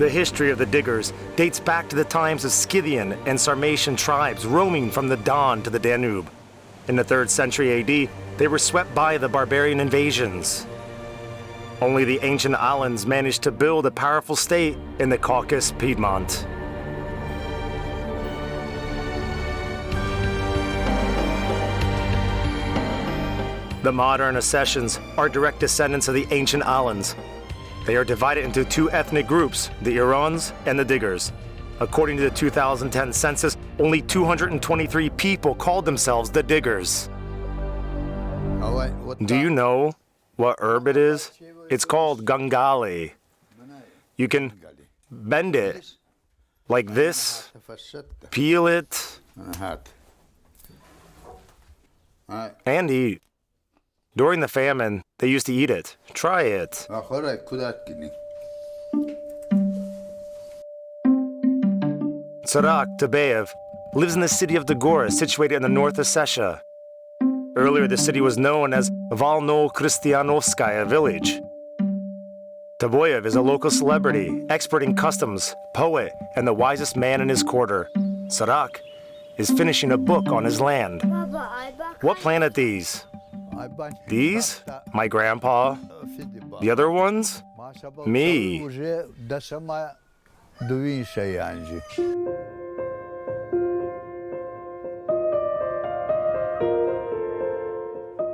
The history of the Digors dates back to the times of Scythian and Sarmatian tribes roaming from the Don to the Danube. In the 3rd century AD, they were swept by the barbarian invasions. Only the ancient Alans managed to build a powerful state in the Caucasus Piedmont. The modern Ossetians are direct descendants of the ancient Alans. They are divided into 2 ethnic groups, the Irans and the Digors. According to the 2010 census, only 223 people called themselves the Digors. Do you know what herb it is? It's called gangali. You can bend it like this, peel it, and eat. During the famine, they used to eat it. Try it. Sarak Tov lives in the city of Digors, situated in the North Ossetia. Earlier, the city was known as Volno-Kristianovskaya village. Tavoyev is a local celebrity, expert in customs, poet, and the wisest man in his quarter. Sarak is finishing a book on his land. What planted these? These? My grandpa. The other ones? Me.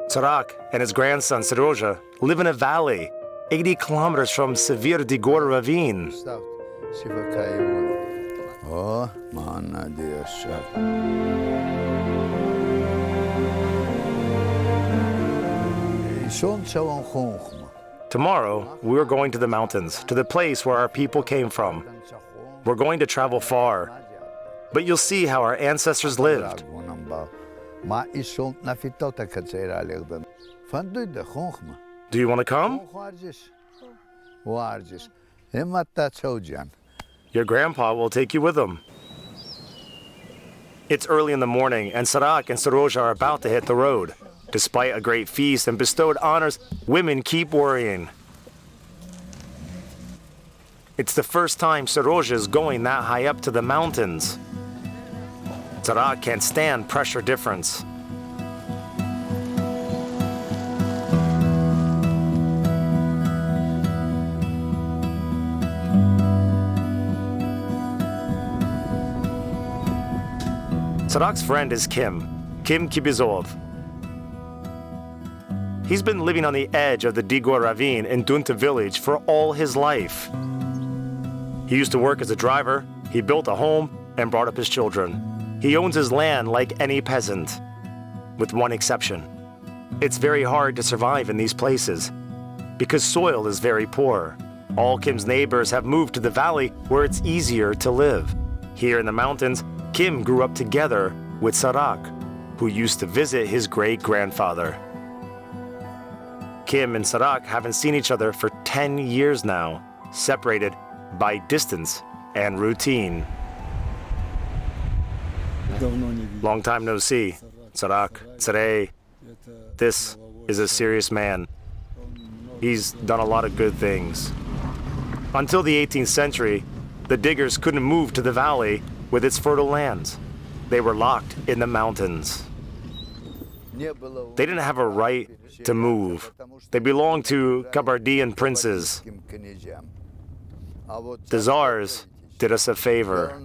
Sarak and his grandson Seroja live in a valley 80 kilometers from severe Digor ravine. Tomorrow, we're going to the mountains, to the place where our people came from. We're going to travel far, but you'll see how our ancestors lived. Do you want to come? Your grandpa will take you with him. It's early in the morning, and Sarak and Seroja are about to hit the road. Despite a great feast and bestowed honors, women keep worrying. It's the first time Seroja is going that high up to the mountains. Sarak can't stand pressure difference. Sarak's friend is Kim Kibizov. He's been living on the edge of the Digor ravine in Dunta village for all his life. He used to work as a driver, he built a home, and brought up his children. He owns his land like any peasant, with one exception. It's very hard to survive in these places, because soil is very poor. All Kim's neighbors have moved to the valley where it's easier to live. Here in the mountains, Kim grew up together with Sarak, who used to visit his great-grandfather. Kim and Sarak haven't seen each other for 10 years now, separated by distance and routine. Long time no see. Sarak, today, this is a serious man. He's done a lot of good things. Until the 18th century, the Digors couldn't move to the valley with its fertile lands. They were locked in the mountains. They didn't have a right to move. They belonged to Kabardino princes. The Tsars did us a favor.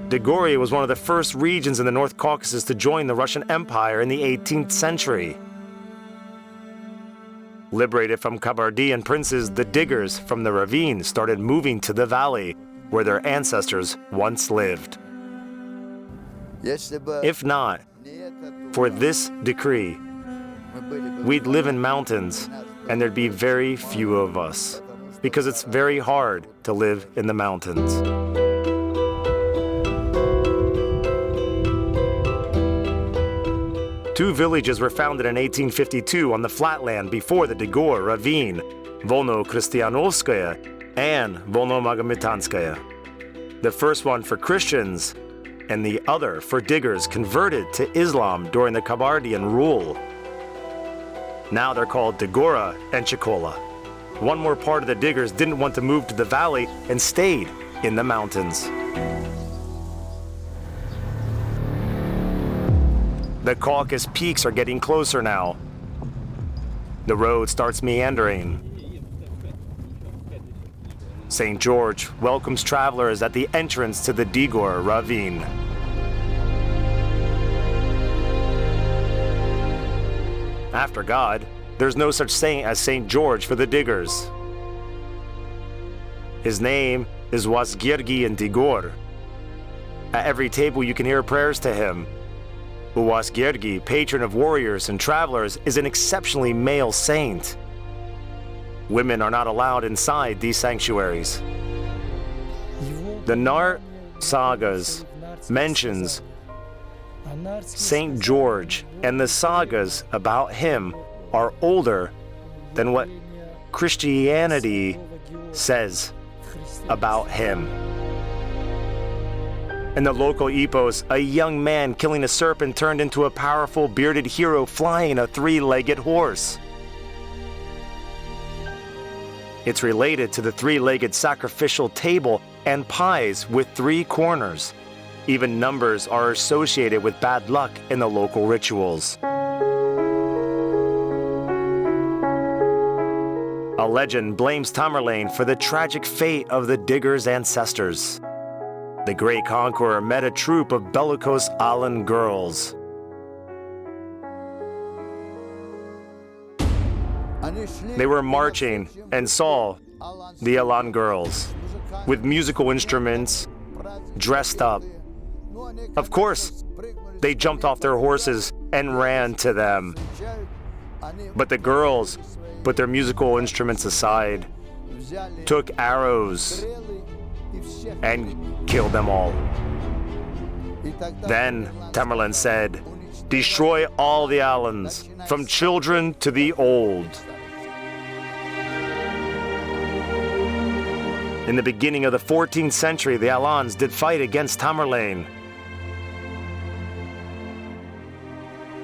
Digoria was one of the first regions in the North Caucasus to join the Russian Empire in the 18th century. Liberated from Kabardino princes, the Digors from the ravine started moving to the valley where their ancestors once lived. If not for this decree, we'd live in mountains and there'd be very few of us, because it's very hard to live in the mountains. Two villages were founded in 1852 on the flatland before the Digor ravine, Volno-Kristianovskaya and Volno-Magometanskaya. The first one for Christians, and the other for Digors converted to Islam during the Kabardino rule. Now they're called Digora and Chikola. one more part of the Digors didn't want to move to the valley and stayed in the mountains. The Caucasus peaks are getting closer now. The road starts meandering. St. George welcomes travelers at the entrance to the Digor ravine. After God, there's no such saint as St. George for the Digors. His name is Wasgirgi and Digor. At every table you can hear prayers to him. Wasgirgi, patron of warriors and travelers, is an exceptionally male saint. Women are not allowed inside these sanctuaries. The Nar sagas mentions St. George, and the sagas about him are older than what Christianity says about him. In the local epos, a young man killing a serpent turned into a powerful bearded hero flying a three-legged horse. It's related to the three-legged sacrificial table and pies with 3 corners. Even numbers are associated with bad luck in the local rituals. A legend blames Tamerlane for the tragic fate of the Digors' ancestors. The great conqueror met a troop of bellicose Alan girls. They were marching and saw the Alan girls with musical instruments, dressed up. Of course, they jumped off their horses and ran to them. But the girls put their musical instruments aside, took arrows, and killed them all. Then Tamerlane said, "Destroy all the Alans, from children to the old." In the beginning of the 14th century, the Alans did fight against Tamerlane.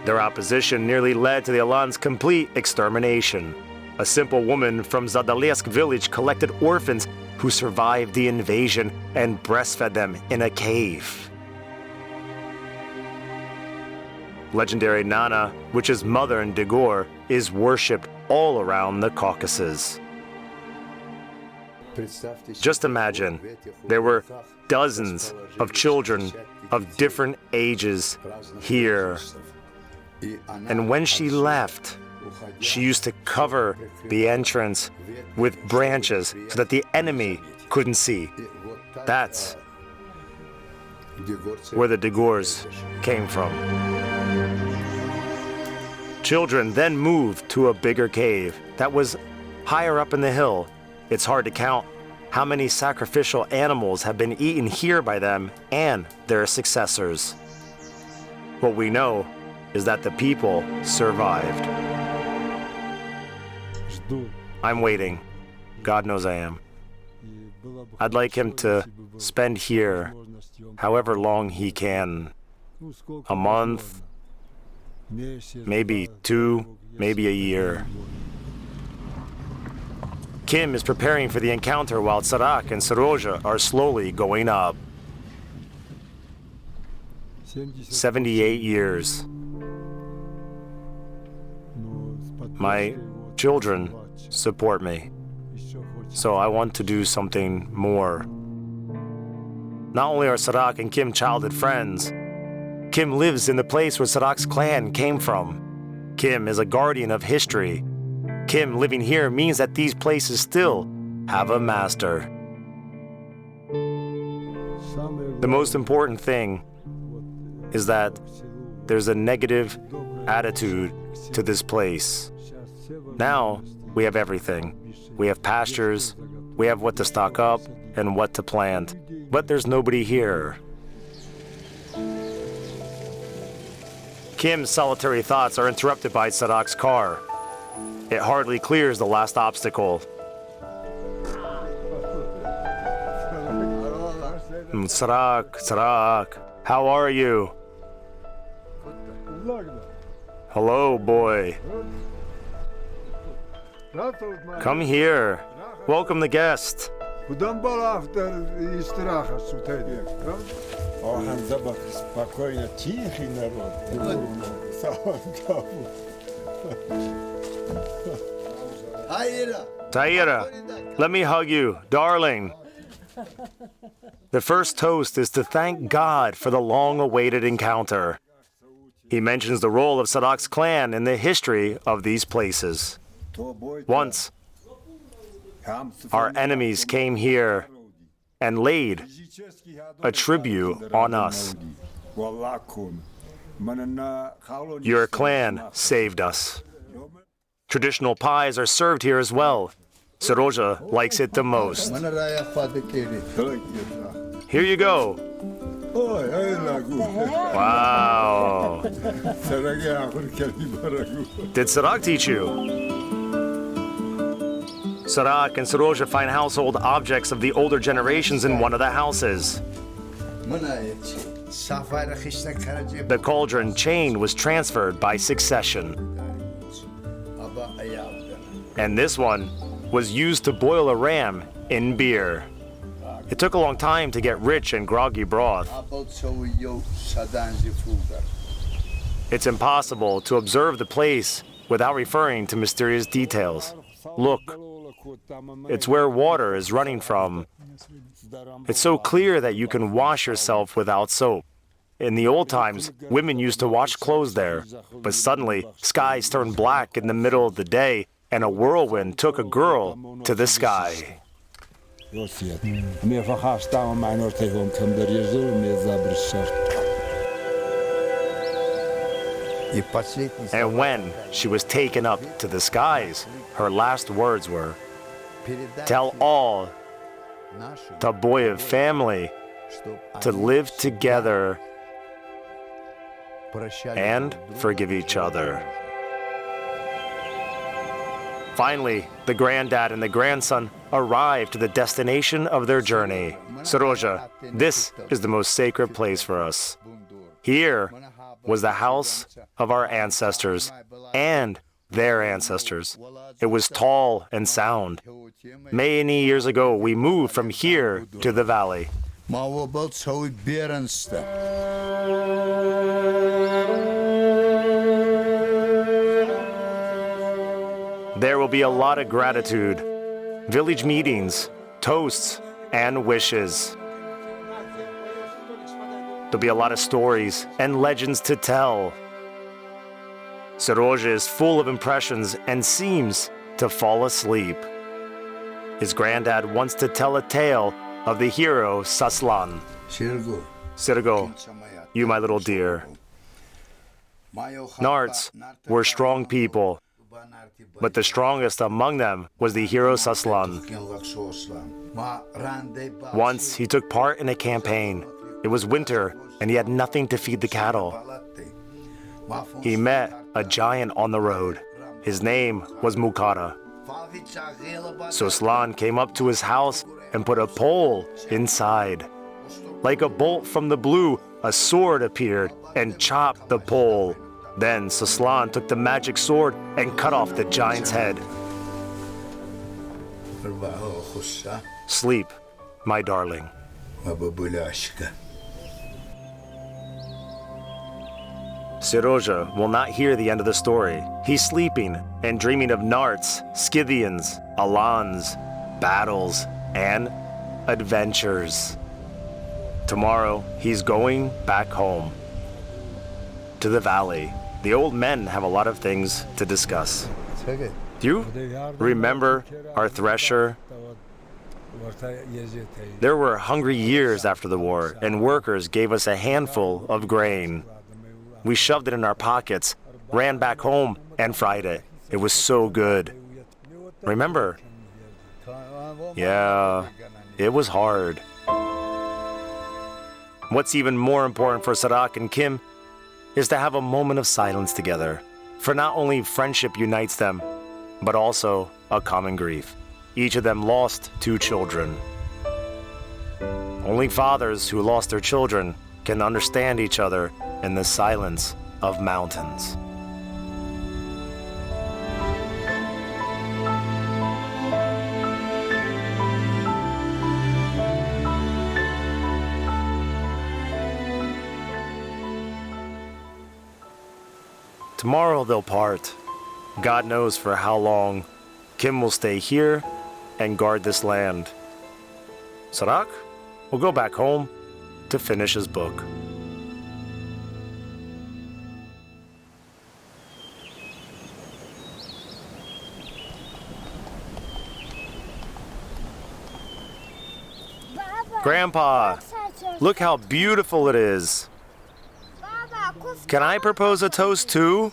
Their opposition nearly led to the Alans' complete extermination. A simple woman from Zadalesk village collected orphans who survived the invasion and breastfed them in a cave. Legendary Nana, which is mother in Digor, is worshipped all around the Caucasus. Just imagine, there were dozens of children of different ages here. And when she left, she used to cover the entrance with branches so that the enemy couldn't see. That's where the Digors came from. Children then moved to a bigger cave that was higher up in the hill. It's hard to count how many sacrificial animals have been eaten here by them and their successors. What we know is that the people survived. I'm waiting. God knows I am. I'd like him to spend here however long he can. A month, maybe 2, maybe a year. Kim is preparing for the encounter while Sarak and Seroja are slowly going up. 78 years. My children support me, so I want to do something more. Not only are Sarak and Kim childhood friends, Kim lives in the place where Sarak's clan came from. Kim is a guardian of history. Kim living here means that these places still have a master. The most important thing is that there's a negative attitude to this place. Now, we have everything. We have pastures, we have what to stock up and what to plant, but there's nobody here. Kim's solitary thoughts are interrupted by Sarak's car. It hardly clears the last obstacle. Sarak, how are you? Hello, boy. Come here. Welcome the guest. Taira, let me hug you, darling. The first toast is to thank God for the long-awaited encounter. He mentions the role of Sarak's clan in the history of these places. Once, our enemies came here and laid a tribute on us. Your clan saved us. Traditional pies are served here as well. Seroja likes it the most. Here you go. Wow. Did Sarak teach you? Sarak and Seroja find household objects of the older generations in one of the houses. The cauldron chain was transferred by succession. And this one was used to boil a ram in beer. It took a long time to get rich and groggy broth. It's impossible to observe the place without referring to mysterious details. Look, it's where water is running from. It's so clear that you can wash yourself without soap. In the old times, women used to wash clothes there, but suddenly skies turned black in the middle of the day and a whirlwind took a girl to the sky. And when she was taken up to the skies, her last words were, "Tell all the Boyev family to live together and forgive each other." Finally, the granddad and the grandson arrived to the destination of their journey. Seroja, this is the most sacred place for us. Here was the house of our ancestors and their ancestors. It was tall and sound. Many years ago, we moved from here to the valley. There will be a lot of gratitude, village meetings, toasts, and wishes. There'll be a lot of stories and legends to tell. Seroja is full of impressions and seems to fall asleep. His granddad wants to tell a tale of the hero Saslan. Sirgo, you my little dear. Narts were strong people, but the strongest among them was the hero Saslan. Once he took part in a campaign. It was winter, and he had nothing to feed the cattle. He met a giant on the road. His name was Mukara. Saslan came up to his house and put a pole inside. Like a bolt from the blue, a sword appeared and chopped the pole. Then Saslan took the magic sword and cut off the giant's head. Sleep, my darling. Seroja will not hear the end of the story. He's sleeping and dreaming of Narts, Scythians, Alans, battles, and adventures. Tomorrow, he's going back home. To the valley. The old men have a lot of things to discuss. Do you remember our thresher? There were hungry years after the war, and workers gave us a handful of grain. We shoved it in our pockets, ran back home, and fried it. It was so good. Remember? Yeah, it was hard. What's even more important for Sarak and Kim is to have a moment of silence together, for not only friendship unites them, but also a common grief. Each of them lost 2 children. Only fathers who lost their children can understand each other in the silence of mountains. Tomorrow they'll part. God knows for how long. Kim will stay here and guard this land. Sarak will go back home to finish his book. Grandpa, look how beautiful it is. Can I propose a toast too?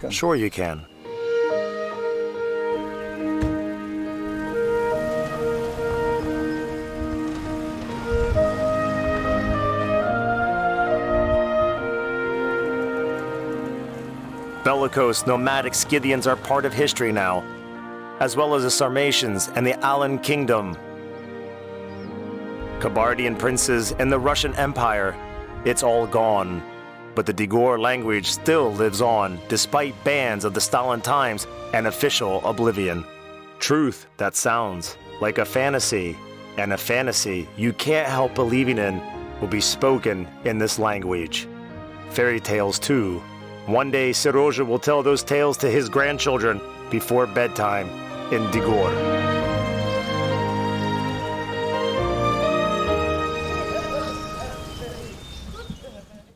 Sure you can. Bellicose, nomadic Scythians are part of history now, as well as the Sarmatians and the Alan Kingdom. Kabardian princes and the Russian Empire, it's all gone. But the Digor language still lives on, despite bans of the Stalin times and official oblivion. Truth that sounds like a fantasy, and a fantasy you can't help believing in, will be spoken in this language. Fairy tales too. One day Seroja will tell those tales to his grandchildren before bedtime in Digor.